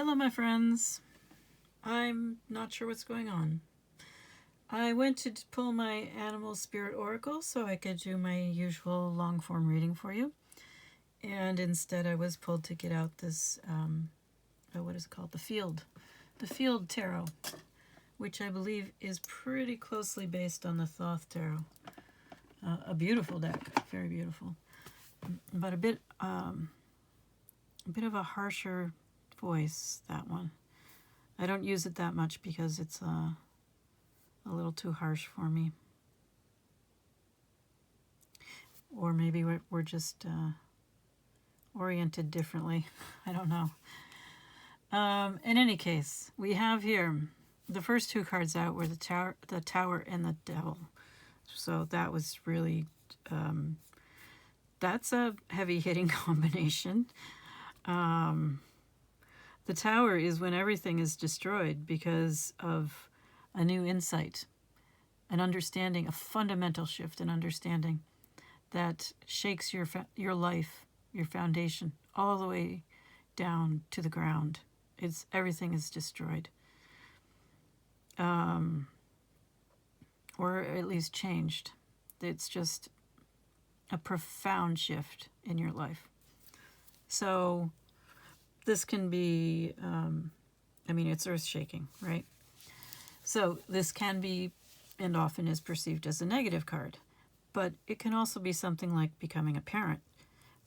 Hello, my friends. I'm not sure what's going on. I went to pull my animal spirit oracle so I could do my usual long form reading for you. And instead, I was pulled to get out this, what is it called? The Field Tarot, which I believe is pretty closely based on the Thoth Tarot. A beautiful deck, very beautiful, but a bit of a harsher voice, that one. I don't use it that much because it's a little too harsh for me. Or maybe we're just oriented differently. I don't know. In any case, we have here the first two cards out were the Tower and the Devil. So that was really, that's a heavy-hitting combination. The Tower is when everything is destroyed because of a new insight, an understanding, a fundamental shift in understanding that shakes your life, your foundation, all the way down to the ground. Everything is destroyed, or at least changed. It's just a profound shift in your life. So this can be, it's earth-shaking, right? So this can be, and often is perceived as a negative card, but it can also be something like becoming a parent,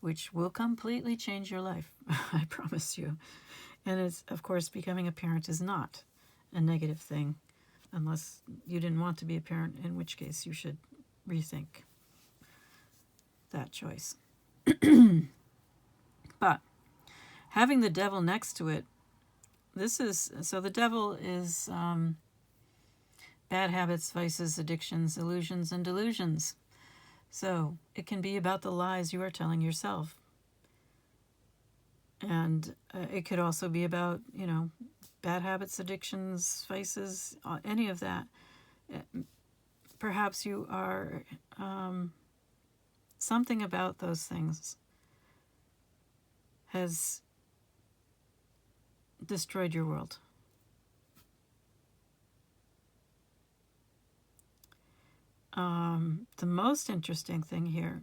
which will completely change your life, I promise you. And it's, of course, becoming a parent is not a negative thing, unless you didn't want to be a parent, in which case you should rethink that choice. But having the Devil next to it, the Devil is bad habits, vices, addictions, illusions, and delusions. So it can be about the lies you are telling yourself. And it could also be about, bad habits, addictions, vices, any of that. Perhaps you are something about those things has destroyed your world. The most interesting thing here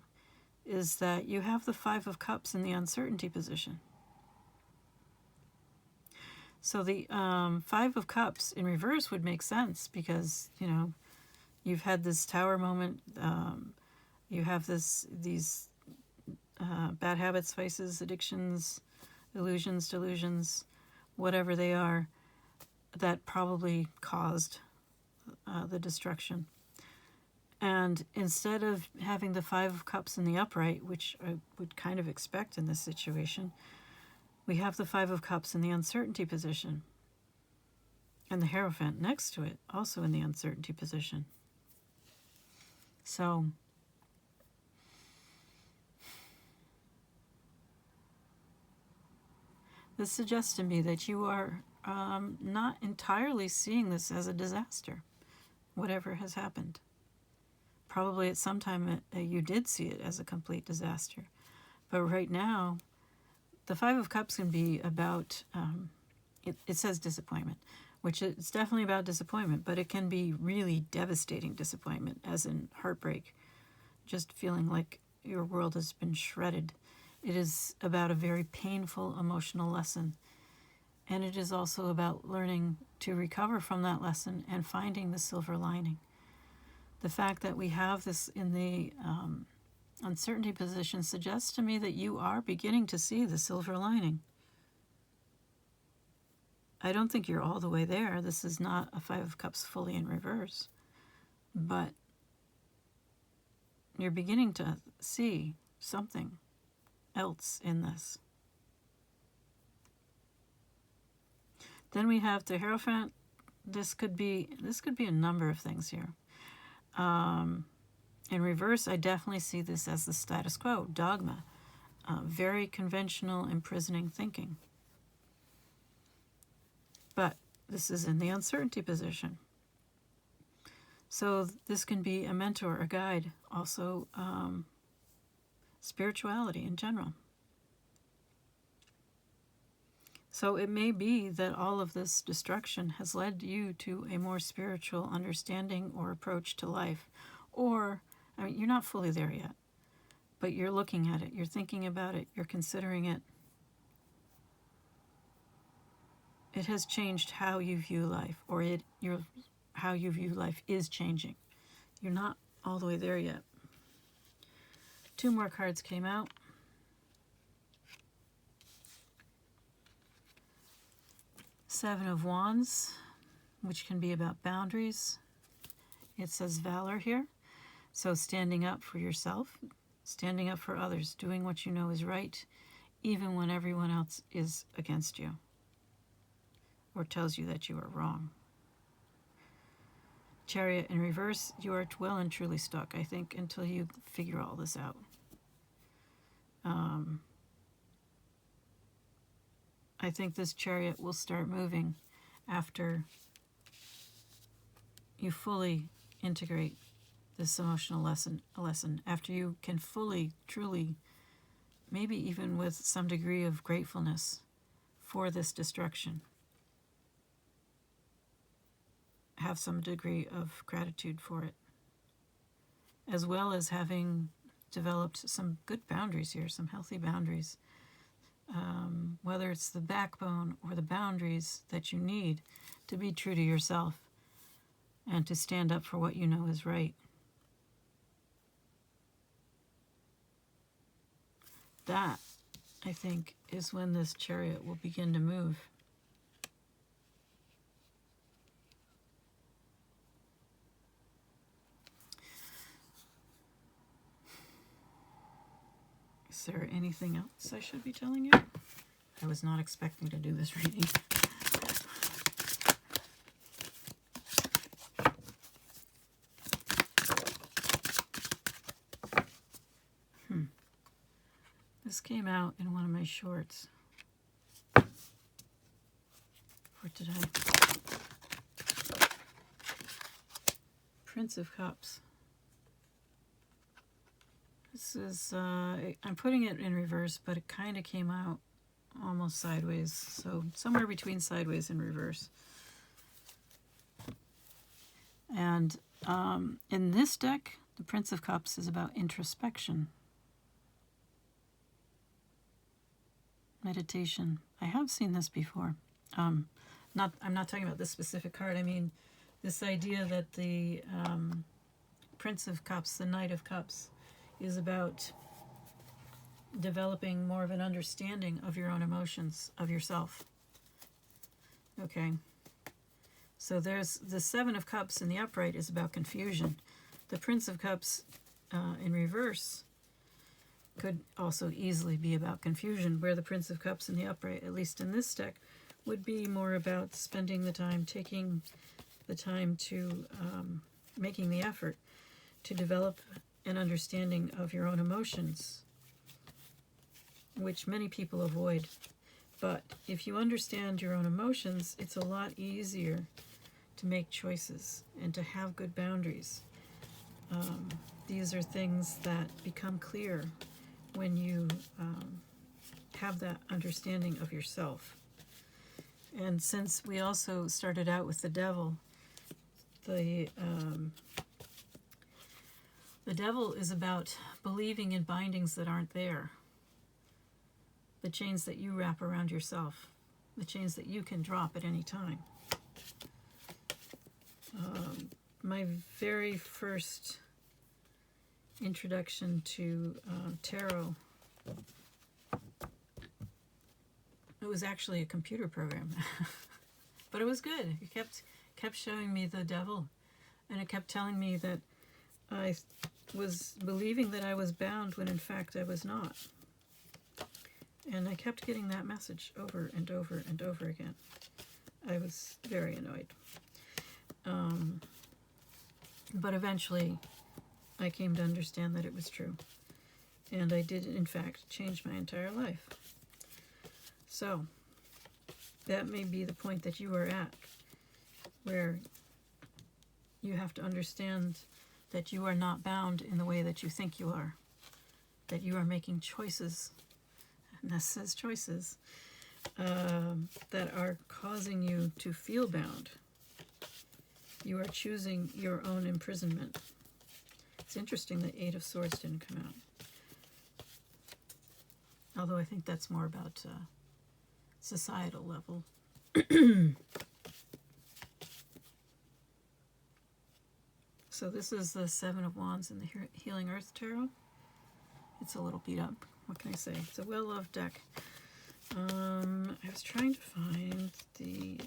is that you have the Five of Cups in the uncertainty position. So the Five of Cups in reverse would make sense because, you've had this Tower moment. You have these bad habits, vices, addictions, illusions, delusions, whatever they are, that probably caused the destruction. And instead of having the Five of Cups in the upright, which I would kind of expect in this situation, we have the Five of Cups in the uncertainty position. And the Hierophant next to it, also in the uncertainty position. So this suggests to me that you are not entirely seeing this as a disaster, whatever has happened. Probably at some time you did see it as a complete disaster. But right now, the Five of Cups can be about, it says disappointment, which it's definitely about disappointment, but it can be really devastating disappointment, as in heartbreak, just feeling like your world has been shredded. It is about a very painful emotional lesson. And it is also about learning to recover from that lesson and finding the silver lining. The fact that we have this in the uncertainty position suggests to me that you are beginning to see the silver lining. I don't think you're all the way there. This is not a Five of Cups fully in reverse. But you're beginning to see something else in this. Then we have the Hierophant. This could be a number of things here. In reverse, I definitely see this as the status quo, dogma, very conventional, imprisoning thinking. But this is in the uncertainty position. So this can be a mentor, a guide, also spirituality in general. So it may be that all of this destruction has led you to a more spiritual understanding or approach to life. Or, I mean, you're not fully there yet, but you're looking at it, you're thinking about it, you're considering it. It has changed how you view life, or how you view life is changing. You're not all the way there yet. 2 more cards came out. Seven of Wands, which can be about boundaries. It says valor here. So standing up for yourself, standing up for others, doing what you know is right, even when everyone else is against you or tells you that you are wrong. Chariot in reverse, you are well and truly stuck, I think, until you figure all this out. I think this chariot will start moving after you fully integrate this emotional lesson, after you can fully, truly, maybe even with some degree of gratefulness for this destruction, have some degree of gratitude for it, as well as having developed some good boundaries here, some healthy boundaries, whether it's the backbone or the boundaries that you need to be true to yourself and to stand up for what you know is right. That, I think, is when this chariot will begin to move. Is there anything else I should be telling you? I was not expecting to do this reading. This came out in one of my shorts for today. Prince of Cups. This is, I'm putting it in reverse, but it kind of came out almost sideways. So somewhere between sideways and reverse. And in this deck, the Prince of Cups is about introspection. Meditation. I have seen this before. I'm not talking about this specific card. I mean, this idea that the Prince of Cups, the Knight of Cups, is about developing more of an understanding of your own emotions, of yourself. Okay. So there's the Seven of Cups in the upright is about confusion. The Prince of Cups in reverse could also easily be about confusion, where the Prince of Cups in the upright, at least in this deck, would be more about spending the time, taking the time to making the effort to develop an understanding of your own emotions, which many people avoid. But if you understand your own emotions, it's a lot easier to make choices and to have good boundaries. These are things that become clear when you have that understanding of yourself. And since we also started out with the devil, the devil is about believing in bindings that aren't there. The chains that you wrap around yourself. The chains that you can drop at any time. My very first introduction to tarot, it was actually a computer program. But it was good. It kept showing me the devil. And it kept telling me that I was believing that I was bound when in fact I was not. And I kept getting that message over and over and over again. I was very annoyed. But eventually I came to understand that it was true. And I did, in fact, change my entire life. So, that may be the point that you are at, where you have to understand that you are not bound in the way that you think you are. That you are making choices, and this says choices, that are causing you to feel bound. You are choosing your own imprisonment. It's interesting that Eight of Swords didn't come out. Although I think that's more about societal level. So this is the Seven of Wands in the Healing Earth Tarot. It's a little beat up. What can I say? It's a well-loved deck. I was trying to find the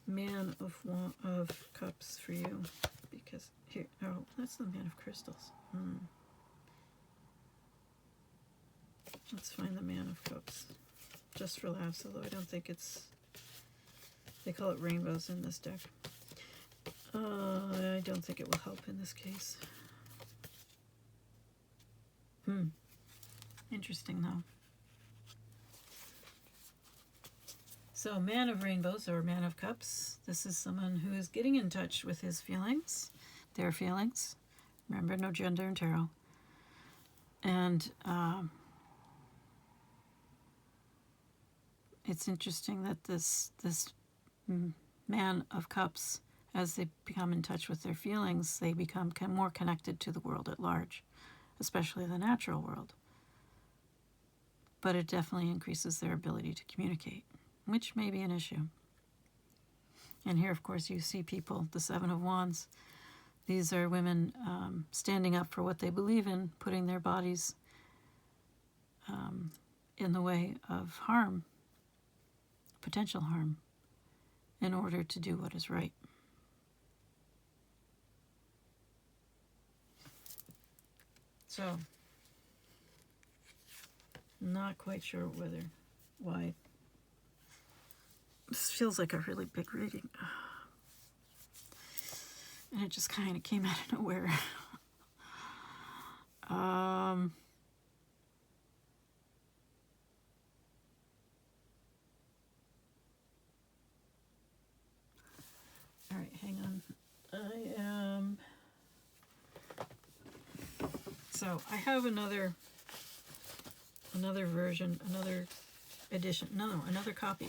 Man of Cups for you, because here, oh, that's the Man of Crystals. Let's find the Man of Cups, just for laughs, although I don't think it's, they call it rainbows in this deck. I don't think it will help in this case. Interesting though. So, Man of Rainbows or Man of Cups, this is someone who is getting in touch with his feelings, their feelings. Remember, no gender in tarot. And it's interesting that this Man of Cups, as they become in touch with their feelings, they become more connected to the world at large, especially the natural world. But it definitely increases their ability to communicate, which may be an issue. And here, of course, you see people, the Seven of Wands. These are women standing up for what they believe in, putting their bodies in the way of harm, potential harm, in order to do what is right. So, not quite sure why. This feels like a really big reading. And it just kind of came out of nowhere. All right, hang on. So I have another version, another edition. No, another copy.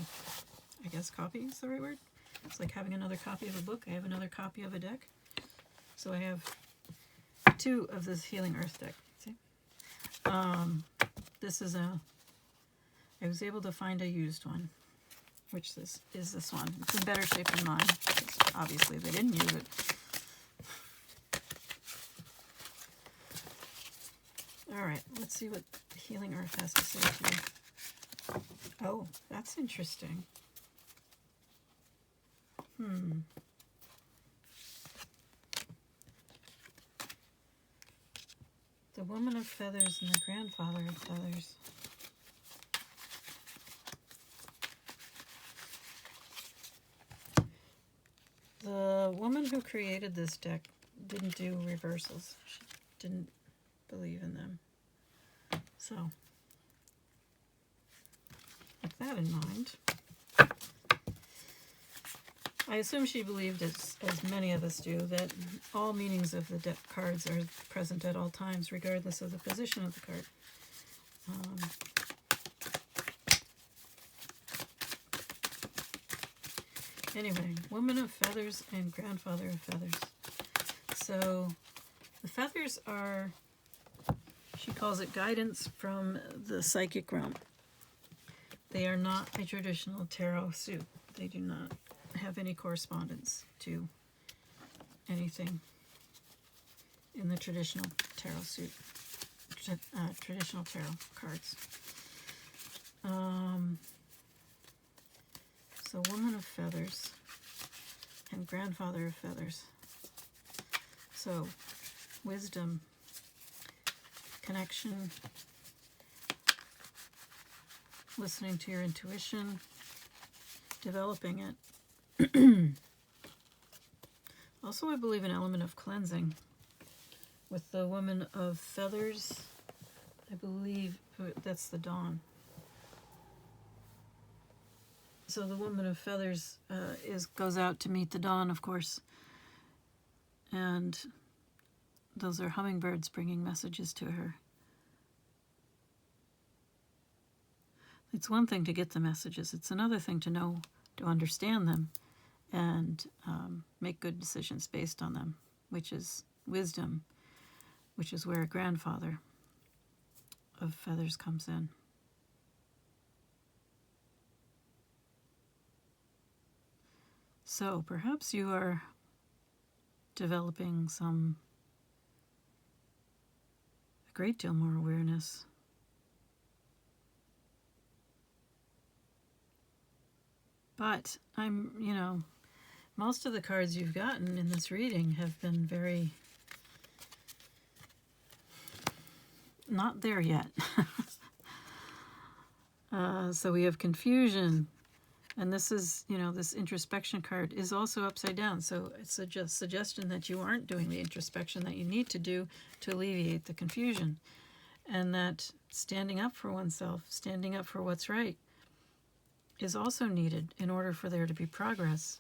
I guess copy is the right word. It's like having another copy of a book. I have another copy of a deck. So I have two of this Healing Earth deck. See? This is I was able to find a used one, which this is this one. It's in better shape than mine. Obviously, they didn't use it. All right, let's see what Healing Earth has to say to you. Oh, that's interesting. The Woman of Feathers and the Grandfather of Feathers. The woman who created this deck didn't do reversals. She didn't believe in them. So, with that in mind, I assume she believed, as many of us do, that all meanings of the deck cards are present at all times, regardless of the position of the card. Anyway, Woman of Feathers and Grandfather of Feathers. So, the feathers are, she calls it guidance from the psychic realm. They are not a traditional tarot suit. They do not have any correspondence to anything in the traditional tarot suit, traditional tarot cards. So Woman of Feathers and Grandfather of Feathers. So wisdom, connection, listening to your intuition, developing it. Also, I believe an element of cleansing. With the Woman of Feathers, I believe that's the dawn. So the Woman of Feathers goes out to meet the dawn, of course. And those are hummingbirds bringing messages to her. It's one thing to get the messages. It's another thing to know, to understand them, and make good decisions based on them, which is wisdom, which is where a grandfather of feathers comes in. So perhaps you are developing a great deal more awareness. But most of the cards you've gotten in this reading have been very not there yet. So we have confusion, and this is, this introspection card is also upside down. So it's a suggestion that you aren't doing the introspection that you need to do to alleviate the confusion, and that standing up for oneself, standing up for what's right, is also needed in order for there to be progress.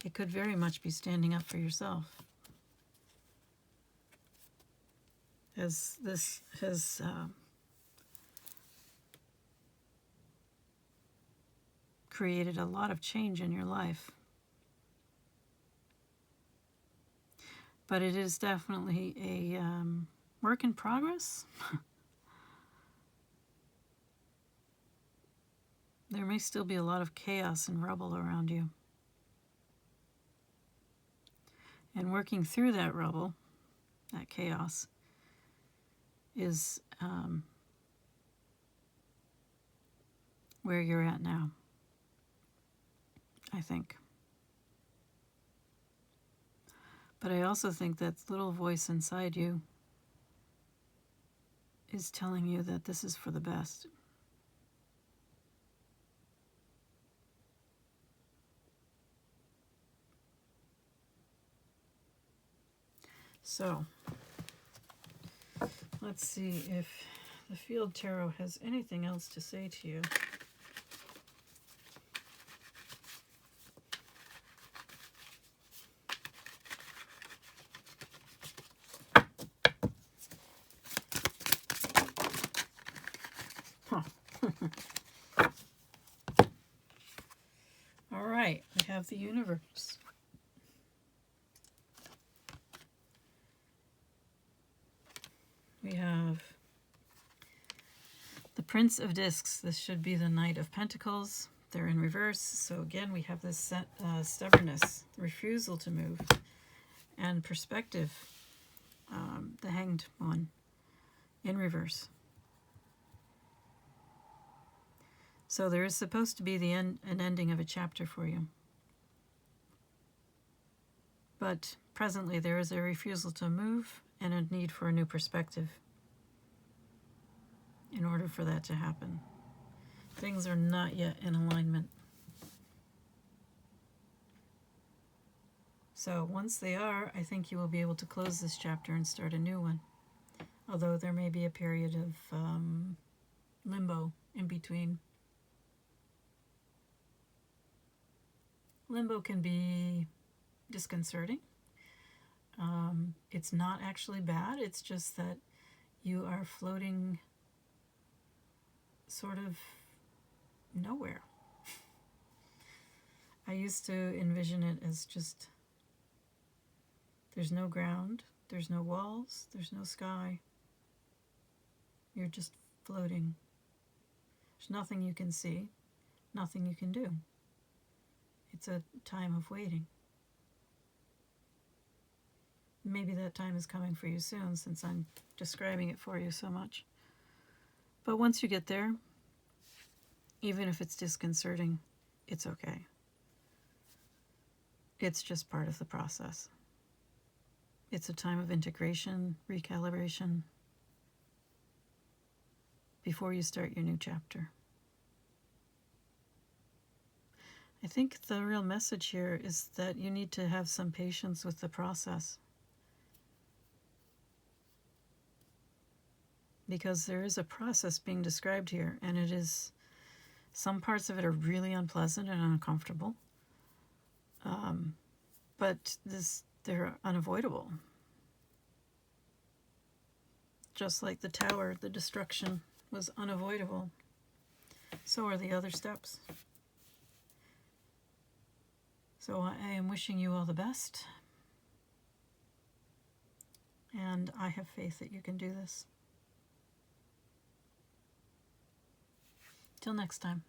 It could very much be standing up for yourself, as this has created a lot of change in your life. But it is definitely a work in progress. There may still be a lot of chaos and rubble around you. And working through that rubble, that chaos, is where you're at now, I think. But I also think that little voice inside you is telling you that this is for the best. So, let's see if the Field Tarot has anything else to say to you. Huh. All right, we have the universe. We have the Prince of Discs. This should be the Knight of Pentacles. They're in reverse. So again, we have this stubbornness, refusal to move, and perspective, the Hanged One, in reverse. So there is supposed to be an ending of a chapter for you. But presently there is a refusal to move and a need for a new perspective in order for that to happen. Things are not yet in alignment. So once they are, I think you will be able to close this chapter and start a new one. Although there may be a period of limbo in between. Limbo can be disconcerting. It's not actually bad. It's just that you are floating sort of nowhere. I used to envision it as just, there's no ground, there's no walls, there's no sky. You're just floating. There's nothing you can see, nothing you can do. It's a time of waiting. Maybe that time is coming for you soon, since I'm describing it for you so much. But once you get there, even if it's disconcerting, it's okay. It's just part of the process. It's a time of integration, recalibration, before you start your new chapter. I think the real message here is that you need to have some patience with the process. Because there is a process being described here, and it is, some parts of it are really unpleasant and uncomfortable. But they're unavoidable. Just like the tower, the destruction was unavoidable. So are the other steps. So I am wishing you all the best. And I have faith that you can do this. Till next time.